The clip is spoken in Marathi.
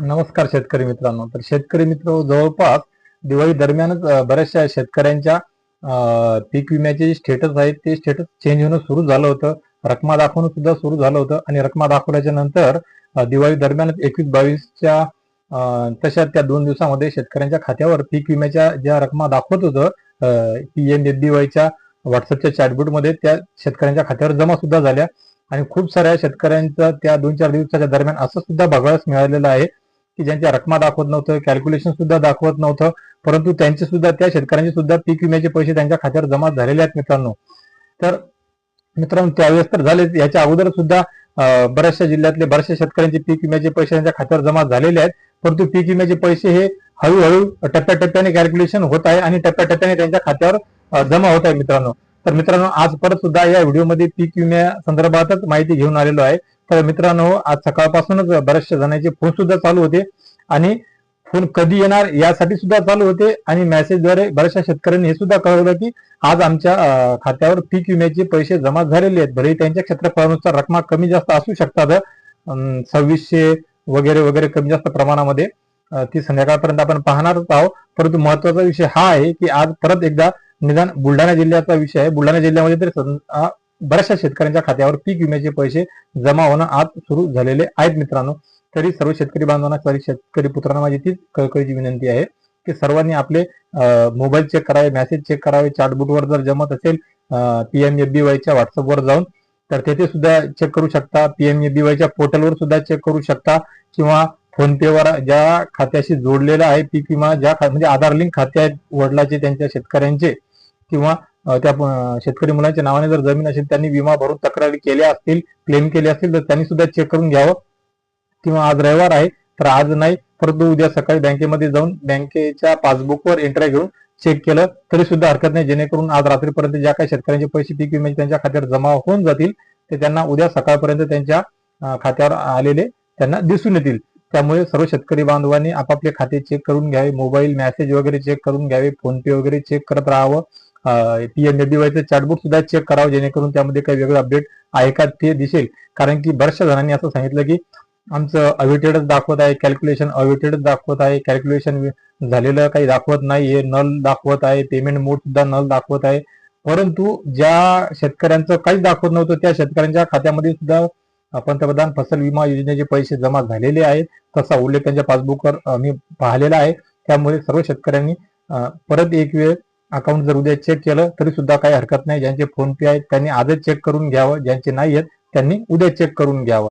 नमस्कार शेतकरी मित्रांनो. तर शेतकरी मित्र जवळपास दिवाळी दरम्यानच बऱ्याचशा शेतकऱ्यांच्या पीक विम्याचे जे स्टेटस आहेत ते स्टेटस चेंज होणं सुरू झालं होतं. रकमा दाखवणं सुद्धा सुरू झालं होतं आणि रकमा दाखवल्याच्या नंतर दिवाळी दरम्यानच 21-22च्या तशा त्या 2 दिवसामध्ये शेतकऱ्यांच्या खात्यावर पीक विम्याच्या ज्या रकमा दाखवत होतं PMFBYच्या व्हॉट्सअपच्या चॅटबोटमध्ये त्या शेतकऱ्यांच्या खात्यावर जमा सुद्धा झाल्या आणि खूप साऱ्या शेतकऱ्यांचं त्या 2-4 दिवसाच्या दरम्यान असं सुद्धा बघायला मिळालेलं आहे की ज्यांच्या रकमा दाखवत नव्हतं, कॅल्क्युलेशन सुद्धा दाखवत नव्हतं, परंतु त्यांचे सुद्धा त्या शेतकऱ्यांचे सुद्धा पीक विम्याचे पैसे त्यांच्या खात्यावर जमा झालेले आहेत मित्रांनो. तर मित्रांनो त्यावेळेस तर झालेच, याच्या अगोदर सुद्धा बऱ्याचशा जिल्ह्यातले बऱ्याचशा शेतकऱ्यांचे पीक विम्याचे पैसे त्यांच्या खात्यावर जमा झालेले आहेत. परंतु पीक विम्याचे पैसे हे हळूहळू टप्प्याटप्प्याने कॅल्क्युलेशन होत आहे आणि टप्प्याटप्प्याने त्यांच्या खात्यावर जमा होत आहे मित्रांनो. तर मित्रांनो आज परत सुद्धा या व्हिडिओमध्ये पीक विम्या संदर्भातच माहिती घेऊन आलेलो आहे. तर मित्रांनो आज सकाळपासूनच बऱ्याचशा जणांचे फोन सुद्धा चालू होते आणि फोन कधी येणार यासाठी सुद्धा चालू होते आणि मेसेजद्वारे बऱ्याचशा शेतकऱ्यांनी हे सुद्धा कळवलं की आज आमच्या खात्यावर पीक विम्याचे पैसे जमा झालेले आहेत. भले त्यांच्या क्षेत्रफळानुसार रकमा कमी जास्त असू शकतात, 2600 वगैरे वगैरे कमी जास्त प्रमाणामध्ये ती संध्याकाळपर्यंत आपण पाहणारच आहोत. परंतु महत्वाचा विषय हा आहे की आज परत एकदा निदान बुलढाणा जिल्ह्याचा विषय आहे. बुलढाणा जिल्ह्यामध्ये तरी बऱ्याचशा शेतकऱ्यांच्या खात्यावर पीक विम्याचे पैसे जमा होणं आज सुरू झालेले आहेत मित्रांनो. तरी सर्व शेतकरी बांधवांना, सर्व शेतकरी पुत्रांना माझी तीच कळकळीची विनंती आहे की सर्वांनी आपले मोबाईल चेक करावे, मेसेज चेक करावे. चॅटबुटवर जर जमत असेल PMFBYच्या व्हॉट्सअपवर जाऊन तर तेथे सुद्धा चेक करू शकता. PMFBYच्या पोर्टलवर सुद्धा चेक करू शकता किंवा फोनपेवर ज्या खात्याशी जोडलेला आहे पीक विमा, ज्या म्हणजे आधार लिंक खाते आहेत वडिलाचे त्यांच्या शेतकऱ्यांचे किंवा त्या शेतकरी मुलांच्या नावाने जर जमीन असेल, त्यांनी विमा भरून तक्रारी केल्या असतील, क्लेम केले असतील तर त्यांनी सुद्धा चेक करून घ्यावं. किंवा आज रविवार आहे तर आज नाही परंतु उद्या सकाळी बँकेमध्ये जाऊन बँकेच्या पासबुकवर एंट्री घेऊन चेक केलं तरी सुद्धा हरकत नाही, जेणेकरून आज रात्रीपर्यंत ज्या काही शेतकऱ्यांचे पैसे पीक विम्याचे त्यांच्या खात्यावर जमा होऊन जातील ते त्यांना उद्या सकाळपर्यंत त्यांच्या खात्यावर आलेले त्यांना दिसून येतील. त्यामुळे सर्व शेतकरी बांधवांनी आपापले खाते चेक करून घ्यावे, मोबाईल मेसेज वगैरे चेक करून घ्यावे, फोनपे वगैरे चेक करत राहावं. PMFBYचं चॅटबुट सुद्धा चेक करावं, जेणेकरून त्यामध्ये काही वेगळं अपडेट आहे का ते दिसेल. कारण की बऱ्याचशा जणांनी असं सांगितलं की आमचं अवेटेडच दाखवत आहे, कॅल्क्युलेशन अवेटेडच दाखवत आहे, कॅल्क्युलेशन झालेलं काही दाखवत नाहीये, नल दाखवत आहे, पेमेंट मोड सुद्धा नल दाखवत आहे. परंतु ज्या शेतकऱ्यांचं काहीच दाखवत नव्हतं त्या शेतकऱ्यांच्या खात्यामध्ये सुद्धा पंतप्रधान फसल विमा योजनेचे पैसे जमा झालेले आहेत, तसा उल्लेख त्यांच्या पासबुकवर मी पाहिलेला आहे. त्यामुळे सर्व शेतकऱ्यांनी परत एक वेळ अकाउंट जर उद्या चेक केलं तरी सुद्धा काही हरकत नाही. ज्यांचे फोन पे आहेत त्यांनी आजच चेक करून घ्यावं, ज्यांचे नाही आहेत त्यांनी उद्या चेक करून घ्यावं.